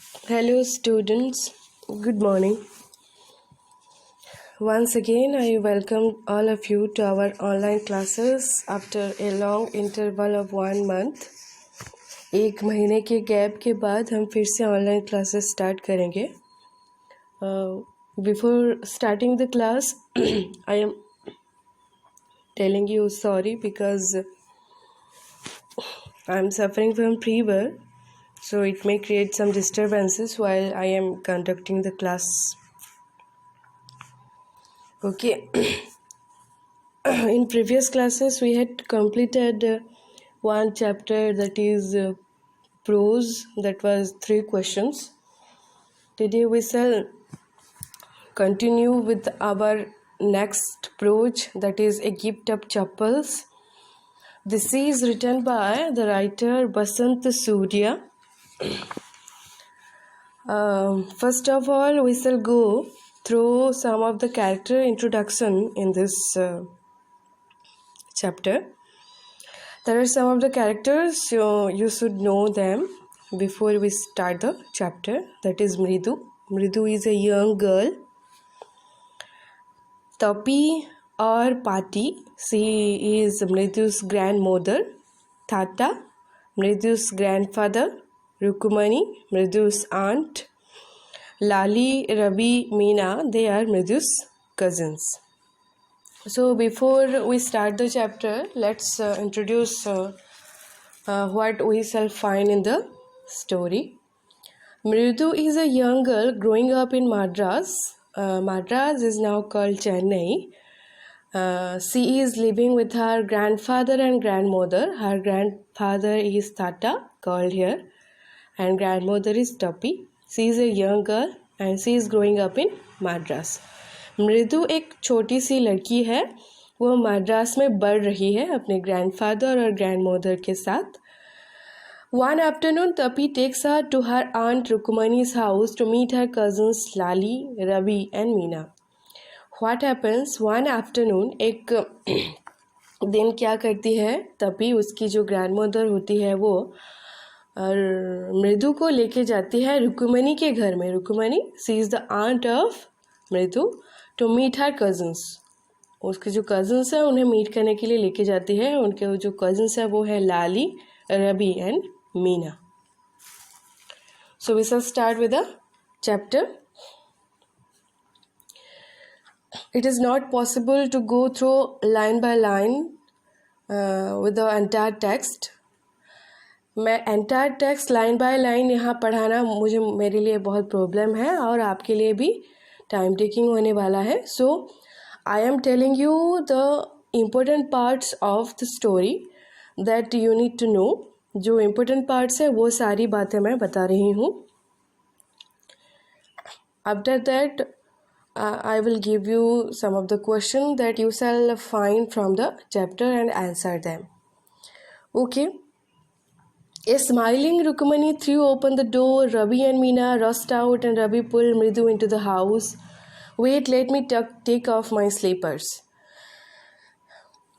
Hello students, good morning. Once again I welcome all of you to our online classes after a long interval of 1 month. एक महीने के gap के बाद हम फिर से ऑनलाइन क्लासेस स्टार्ट करेंगे. Before starting the class, I am telling you sorry because I am suffering from fever. So it may create some disturbances while I am conducting the class. Okay. In previous classes we had completed one chapter, that is prose, that was 3 questions. Today we shall continue with our next prose, that is A Gift of Chappals. This is written by the writer Basant Surya. First of all, we shall go through some of the character introduction in this chapter. There are some of the characters, you should know them before we start the chapter. That is Mridu. Mridu is a young girl. Tapi or Pati, she is Mridu's grandmother. Tata, Mridu's grandfather. Rukumani, Mridu's aunt. Lali, Rabi, Meena, they are Mridu's cousins. So before we start the chapter, let's introduce what we shall find in the story. Mridu is a young girl growing up in Madras. Madras is now called Chennai. She is living with her grandfather and grandmother. Her grandfather is Tata, called here, and grandmother is Tapi. She is a young girl and she is growing up in Madras. मृदु एक छोटी सी लड़की है. वो मद्रास में बढ़ रही है अपने ग्रैंडफादर और ग्रैंडमदर के साथ. One afternoon, Tapi takes her to her aunt Rukumani's house to meet her cousins Lali, Ravi and Meena. What happens? One afternoon, एक दिन क्या करती है तपी, उसकी जो ग्रैंडमदर होती है वो और मृदु को लेके जाती है रुकुमनी के घर में. Rukmani, she is the aunt of Mridu, to meet her cousins. उसके जो कज़न्स हैं उन्हें मीट करने के लिए लेके जाती है. उनके जो कज़न्स हैं वो है Lali, Ravi and Meena. So we shall start with the chapter. It is not possible to go through line by line with the entire text. मैं entire text line by line यहाँ पढ़ाना मेरे लिए बहुत प्रॉब्लम है और आपके लिए भी टाइम टेकिंग होने वाला है. So I am telling you the important parts of the story that you need to know. जो इम्पोर्टेंट पार्ट्स है वो सारी बातें मैं बता रही हूँ. After that I will give you some of the questions that you shall find from the chapter and answer them. Okay. A smiling Rukumani threw open the door. Ravi and Meena rushed out and Ravi pulled Mridu into the house. Wait, let me take off my slippers.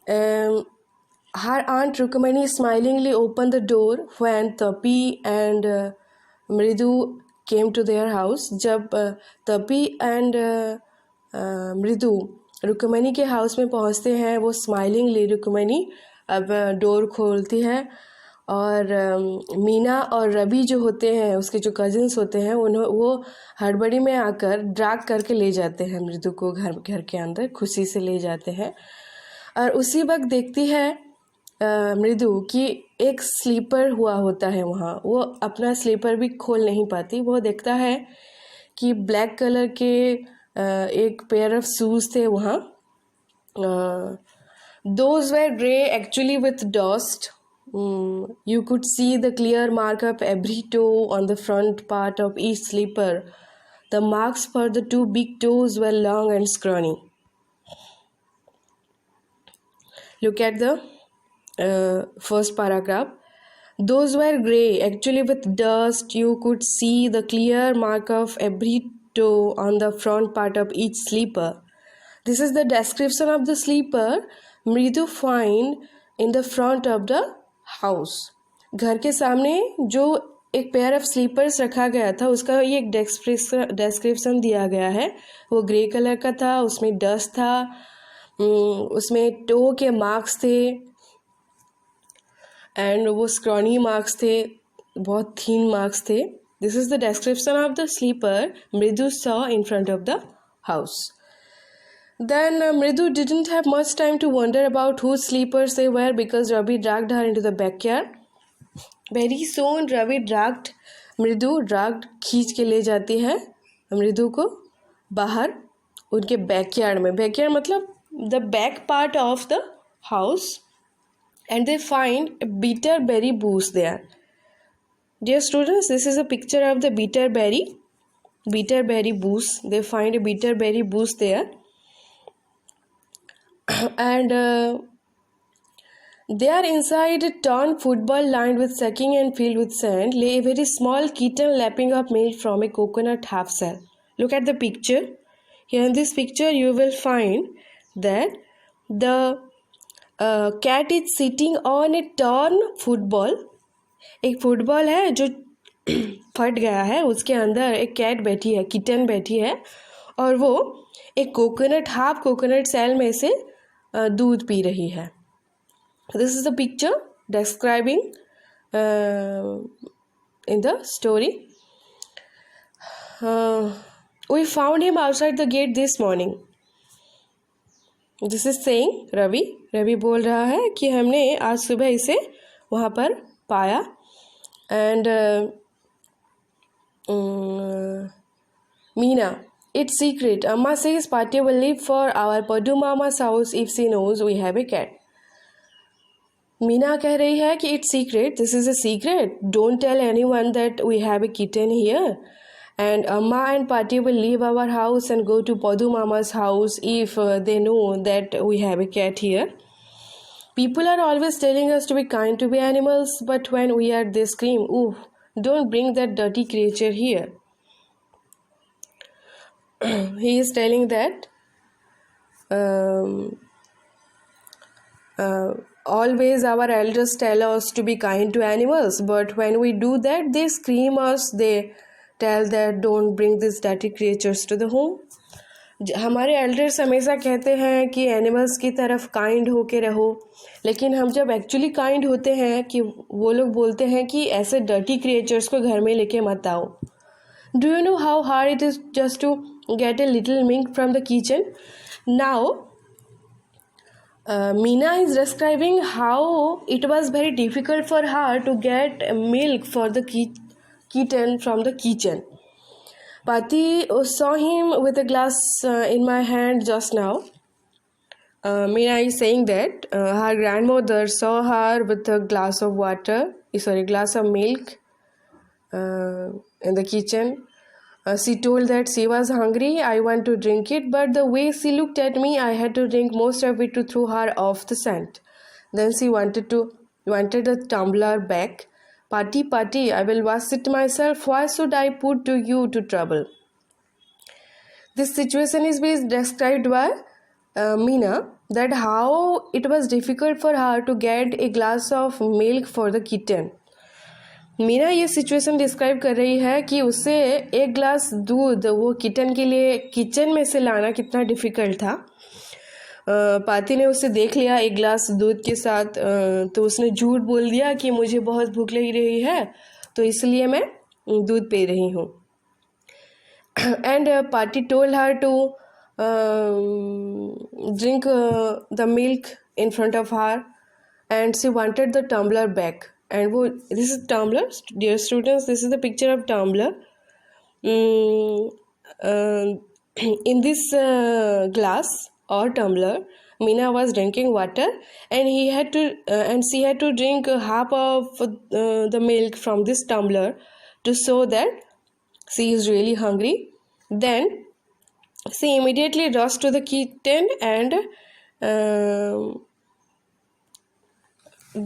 Her aunt Rukumani smilingly opened the door when Tapi and Mridu came to their house. जब तपी and मृदु रुकमनी के house में पहुंचते हैं, वो smilingly Rukmani अब door खोलती है और मीना और रवि जो होते हैं, उसके जो कजिन्स होते हैं, वो हड़बड़ी में आकर ड्रैग करके ले जाते हैं मृदु को घर के अंदर, खुशी से ले जाते हैं. और उसी वक्त देखती है मृदु कि एक स्लीपर हुआ होता है वहाँ. वो अपना स्लीपर भी खोल नहीं पाती. वो देखता है कि ब्लैक कलर के एक पेयर ऑफ शूज़ थे वहाँ. Those were grey actually with dust. You could see the clear mark of every toe on the front part of each slipper. The marks for the 2 big toes were long and scrawny. Look at the first paragraph. Those were grey, actually with dust. You could see the clear mark of every toe on the front part of each sleeper. This is the description of the sleeper Mridu find in the front of the house. घर के सामने जो एक pair of slippers रखा गया था, उसका ये एक डिस्क्रिप्शन दिया गया है। वो ग्रे कलर का था, उसमें डस्ट था, उसमें टो के मार्क्स थे एंड वो स्क्रॉनी मार्क्स थे, बहुत थीन मार्क्स थे। This is the description of the slipper Mridu saw in front of the house. Then Mridu didn't have much time to wonder about whose sleepers they were because Ravi dragged her into the backyard. Very soon Ravi dragged खींच के ले जाती है मृदु को बाहर उनके backyard में. बैकयार्ड मतलब the back part of the house. And they find a bitter berry bush there. Dear students, this is a picture of the bitter berry bush. They find a bitter berry bush there. And there inside a torn football lined with sacking and filled with sand lay a very small kitten lapping up milk from a coconut half shell. Look at the picture. Here in this picture you will find that the cat is sitting on a torn football. एक football है जो फट गया है, उसके अंदर एक cat बैठी है, किटन बैठी है, और वो एक हाफ कोकोनट सेल में से दूध पी रही है. This is the picture describing in the story. We found him outside the gate this morning. This is saying Ravi बोल रहा है कि हमने आज सुबह इसे वहाँ पर पाया. And Meena, it's secret. Amma says Patya will leave for our Padu Mama's house if she knows we have a cat. Meena कह रही है कि it's secret. This is a secret. Don't tell anyone that we have a kitten here. And Amma and Patya will leave our house and go to Padu Mama's house if they know that we have a cat here. People are always telling us to be kind to the animals, but when we are, they scream, "Ooh, don't bring that dirty creature here." He is telling that always our elders tell us to be kind to animals, but when we do that, they scream us, they tell that don't bring these dirty creatures to the home. हमारे elders हमेशा कहते हैं कि animals की तरफ kind होके रहो, लेकिन हम जब एक्चुअली काइंड होते हैं कि वो लोग बोलते हैं कि ऐसे डर्टी क्रिएचर्स को घर में लेके मत आओ. Do you know how hard it is just to get a little milk from the kitchen? Now Meena is describing how it was very difficult for her to get milk for the kitten from the kitchen. Pati saw him with a glass in my hand just now. Meena is saying that her grandmother saw her with a glass of milk in the kitchen. She told that she was hungry. I want to drink it, but the way she looked at me, I had to drink most of it to throw her off the scent. Then she wanted the tumbler back. Pati, I will wash it myself. Why should I put you to trouble? This situation is being described by Meena, that how it was difficult for her to get a glass of milk for the kitten. Meena ये situation describe कर रही है कि उसे एक glass दूध वो kitten के लिए किचन में से लाना कितना डिफ़िकल्ट था. पाती ने उसे देख लिया एक ग्लास दूध के साथ, तो उसने झूठ बोल दिया कि मुझे बहुत भूख लग रही है तो इसलिए मैं दूध पी रही हूँ. And Pati told her to drink the milk in front of her and she wanted the tumbler back. And this is tumbler, dear students. This is the picture of tumbler. In this glass or tumbler, Meena was drinking water, and she had to drink half of the milk from this tumbler to show that she is really hungry. Then she immediately rushed to the kitten and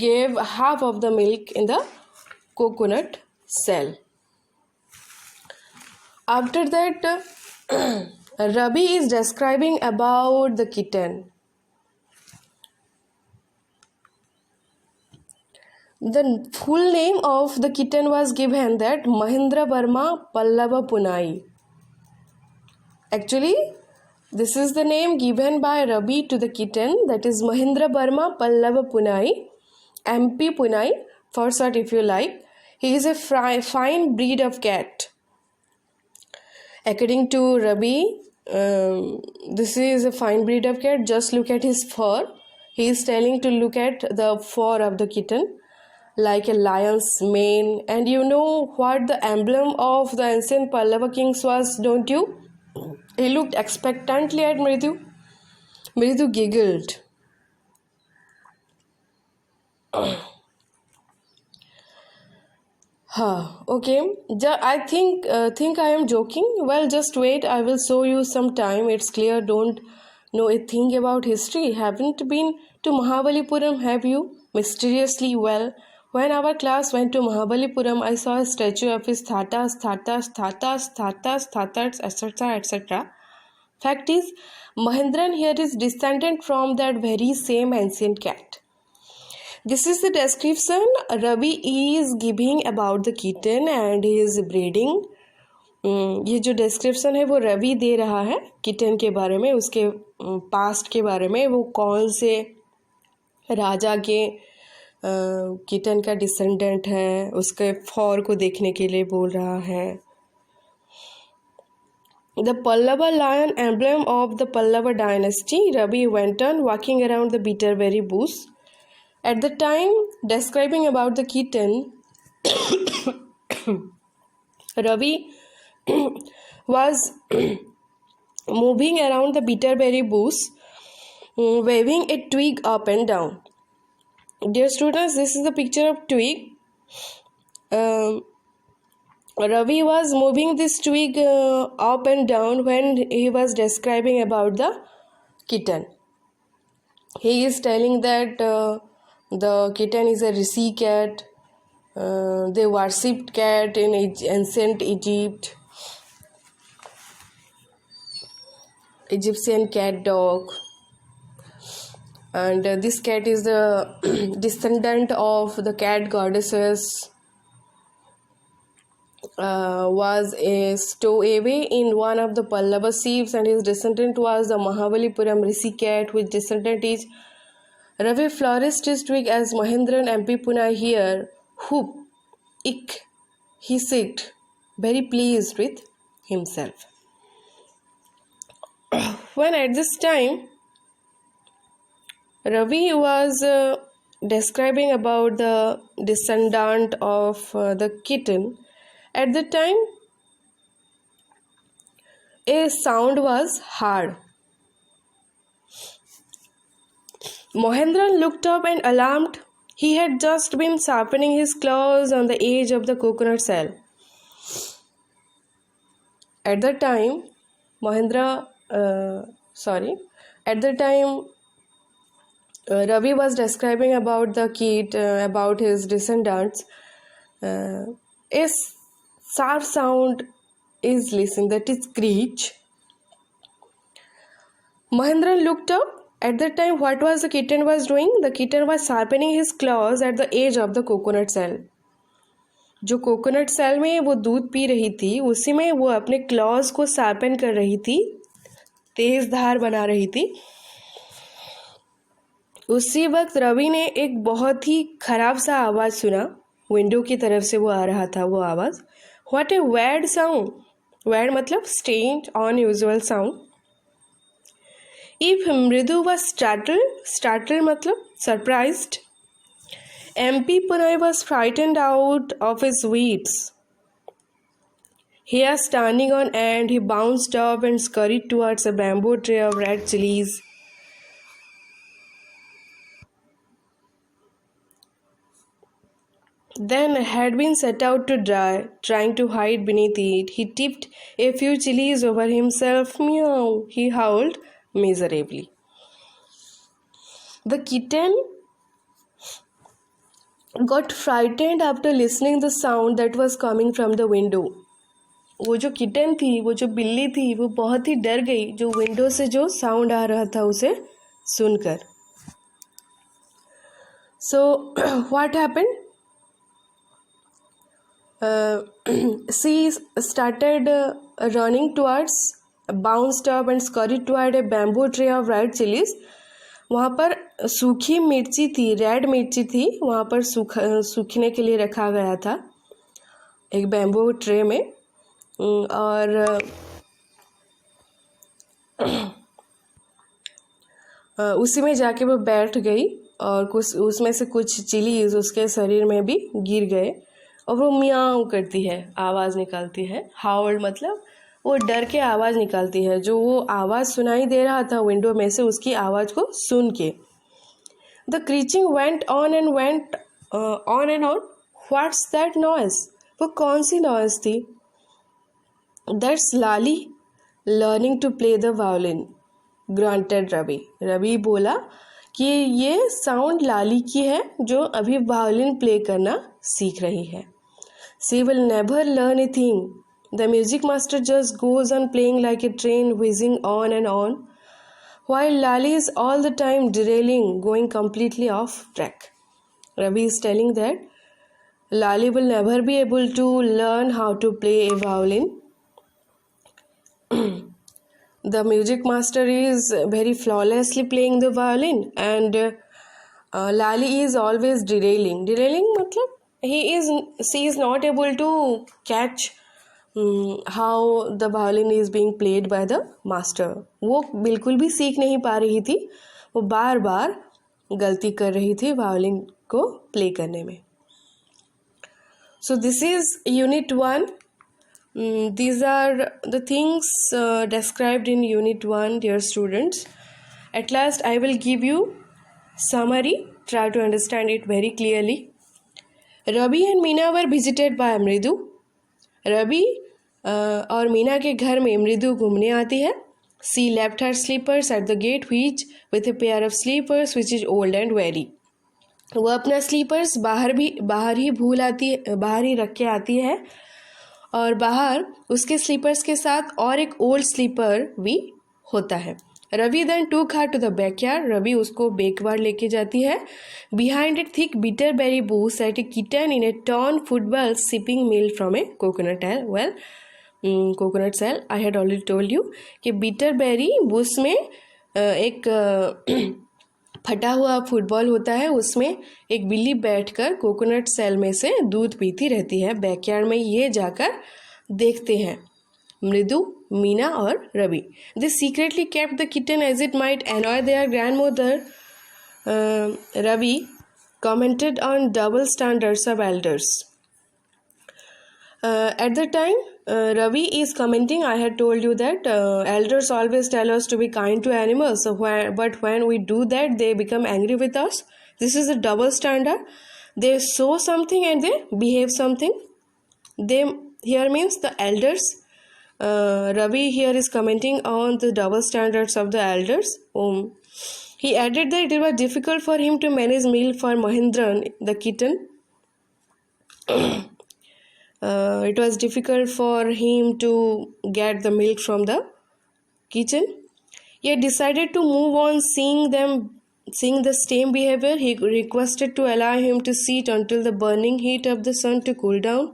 gave half of the milk in the coconut shell. After that, Ravi is describing about the kitten. The full name of the kitten was given that Mahendra Verma Pallava Punai. Actually, this is the name given by Ravi to the kitten, that is Mahendra Verma Pallava Punai, MP Punai, for short if you like. He is a fine breed of cat. According to Ravi, this is a fine breed of cat. Just look at his fur. He is telling to look at the fur of the kitten, like a lion's mane. And you know what the emblem of the ancient Pallava kings was, don't you? He looked expectantly at Mridu. Mridu giggled. Okay. I think I am joking. Well, just wait. I will show you some time. It's clear. Don't know a thing about history. Haven't been to Mahabalipuram, have you? Mysteriously, well, when our class went to Mahabalipuram, I saw a statue of his Thatas, etc., etc. Fact is, Mahendran here is descendant from that very same ancient cat. This is the description Ravi is giving about the kitten and his breeding. ये जो description है वो रवि दे रहा है kitten के बारे में, उसके पास्ट के बारे में, वो कौन से राजा के किटन का डिसेंडेंट है, उसके फॉर को देखने के लिए बोल रहा है. The Pallava lion, emblem of the Pallava dynasty, Ravi went on walking around the beetle bush. At the time, describing about the kitten, Ravi was moving around the bitterberry bush, waving a twig up and down. Dear students, this is the picture of twig. Ravi was moving this twig up and down when he was describing about the kitten. He is telling that the kitten is a Rishi cat. They worshipped cat in ancient Egypt. Egyptian cat dog. And this cat is the descendant of the cat goddesses. Was a stowaway in one of the Pallava ships, and his descendant was the Mahabalipuram Rishi cat, which descendant is Ravi flourished his twig as Mahendran MP Punai here. Whoop, ick, he said, very pleased with himself. When at this time Ravi was describing about the descendant of the kitten, at the time a sound was heard. Mahendran looked up and alarmed. He had just been sharpening his claws on the edge of the coconut shell. At the time, Ravi was describing about the kid, about his descendants. A sharp sound is listened, that is screech. Mahendran looked up. At that time, what was the kitten was doing? The kitten was sharpening his claws at the edge of the coconut shell. जो coconut cell में वो दूध पी रही थी, उसी में वो अपने क्लॉज को शार्पन कर रही थी, तेज धार बना रही थी. उसी वक्त रवि ने एक बहुत ही खराब सा आवाज़ सुना. विंडो की तरफ से वो आ रहा था वो आवाज़. What A वैड sound. वैड मतलब strange, unusual sound. If Mridu was startled मतलब surprised. MP Punai was frightened out of his wits. Hair standing on end, he bounced up and scurried towards a bamboo tray of red chilies. Then had been set out to dry, trying to hide beneath it. He tipped a few chilies over himself. Meow, he howled miserably. The kitten got frightened after listening the sound that was coming from the window. वो जो kitten थी, वो जो बिल्ली थी, वो बहुत ही डर गई जो विंडो से जो साउंड आ रहा था उसे सुनकर. So what happened? She started running towards, bounced up and scurried toward a bamboo tray of red chilies. वहाँ पर सूखी मिर्ची थी, रेड मिर्ची थी, वहाँ पर सूखने के लिए रखा गया था एक बैम्बू ट्रे में. और उसी में जाके वो बैठ गई और कुछ उसमें से कुछ चिलीज उसके शरीर में भी गिर गए और वो मियाऊ करती है, आवाज़ निकालती है. हाउल मतलब वो डर के आवाज़ निकालती है. जो वो आवाज़ सुनाई दे रहा था विंडो में से, उसकी आवाज़ को सुन के. The creaking went on and went on and on. What's that noise? वो कौन सी नॉइज थी? That's Lali learning to play the violin, granted Ravi. Ravi बोला कि ये साउंड लाली की है जो अभी वायोलिन प्ले करना सीख रही है. She will never learn a thing. The music master just goes on playing like a train whizzing on and on, while Lali is all the time derailing, going completely off track. Ravi is telling that Lali will never be able to learn how to play a violin. The music master is very flawlessly playing the violin, and Lali is always derailing. Derailing matlab she is not able to catch how the violin is being played by the master. वो बिल्कुल भी सीख नहीं पा रही थी, वो बार बार गलती कर रही थी वायोलिन को प्ले करने में. So this is unit 1. These are the things described in unit 1, dear students. At last I will give you summary. Try to understand it very clearly. Ravi and Meena were visited by Mridu. Ravi और मीना के घर में मृदु घूमने आती है. She left her slippers at the gate which with a pair of slippers which is old and very. वो अपना स्लीपर्स बाहर ही रख के आती है और बाहर उसके स्लीपर्स के साथ और एक ओल्ड स्लीपर भी होता है. Ravi then took her to the backyard. Ravi उसको बैकयार्ड लेके जाती है. Behind it thick bitter berry bush sat a kitten in a torn football sipping milk from a coconut shell. Well coconut shell I had already told you कि bitter berry bush में एक फटा हुआ football होता है, उसमें एक बिल्ली बैठकर कोकोनट सेल में से दूध पीती रहती है. बैकयार्ड में ये जाकर देखते हैं मृदु, मीना और Ravi. They secretly kept the kitten as it might annoy their grandmother. Ravi commented on double standards of elders. At the time Ravi is commenting, I had told you that elders always tell us to be kind to animals, but when we do that they become angry with us. This is a double standard. They show something and they behave something. They here means the elders. Ravi here is commenting on the double standards of the elders. He added that it was difficult for him to manage milk for Mahendran, the kitten. It was difficult for him to get the milk from the kitchen. He had decided to move on. Seeing the same behavior, he requested to allow him to sit until the burning heat of the sun to cool down.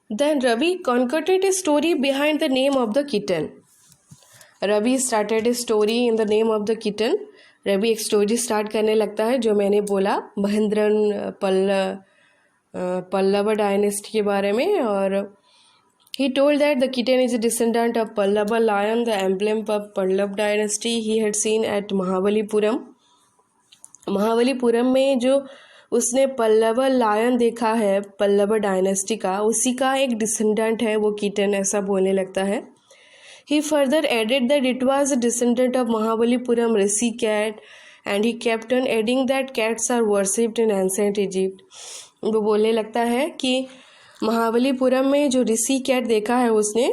Then Ravi concocted a story behind the name of the kitten. Ravi started a story in the name of the kitten. Ravi एक story start करने लगता है जो मैंने बोला Mahendran Pallav dynasty के बारे में. और he told that the kitten is a descendant of Pallava lion, the emblem of Pallav dynasty he had seen at Mahabalipuram. Mahabalipuram में जो उसने पल्लव लायन देखा है पल्लव डायनेस्टी का, उसी का एक डिसेंडेंट है वो किटन, ऐसा बोलने लगता है. He further added that it was a descendant of Mahabalipuram Rishi cat and he kept on adding that cats are worshipped in ancient Egypt. वो बोलने लगता है कि महाबलीपुरम में जो ऋषि कैट देखा है उसने,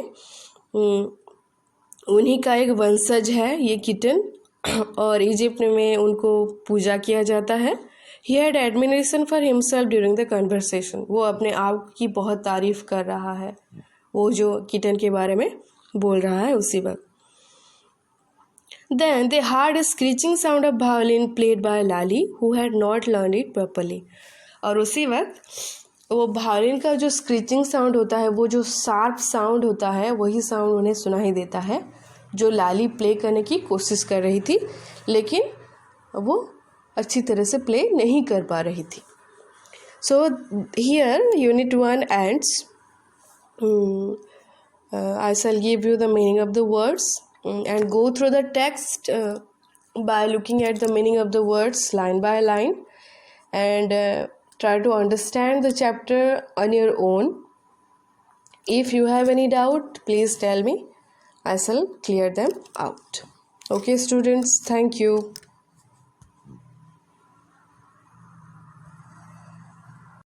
उन्हीं का एक वंशज है ये किटन और इजिप्ट में उनको पूजा किया जाता है. He had admiration for himself during the conversation. वो अपने आप की बहुत तारीफ कर रहा है वो जो किटन के बारे में बोल रहा है उसी वक्त. Then they heard a screeching sound of violin played by Lali, who had not learned it properly. और उसी वक्त वो वायलिन का जो स्क्रीचिंग साउंड होता है, वो जो शार्प साउंड होता है, वही साउंड उन्हें सुनाई देता है जो लाली प्ले करने की कोशिश कर रही थी, लेकिन वो अच्छी तरह से प्ले नहीं कर पा रही थी. So here unit 1 ends. I shall give you the meaning of the words and go through the text by looking at the meaning of the words line by line, and try to understand the chapter on your own. If you have any doubt, please tell me. I shall clear them out. Okay students, thank you.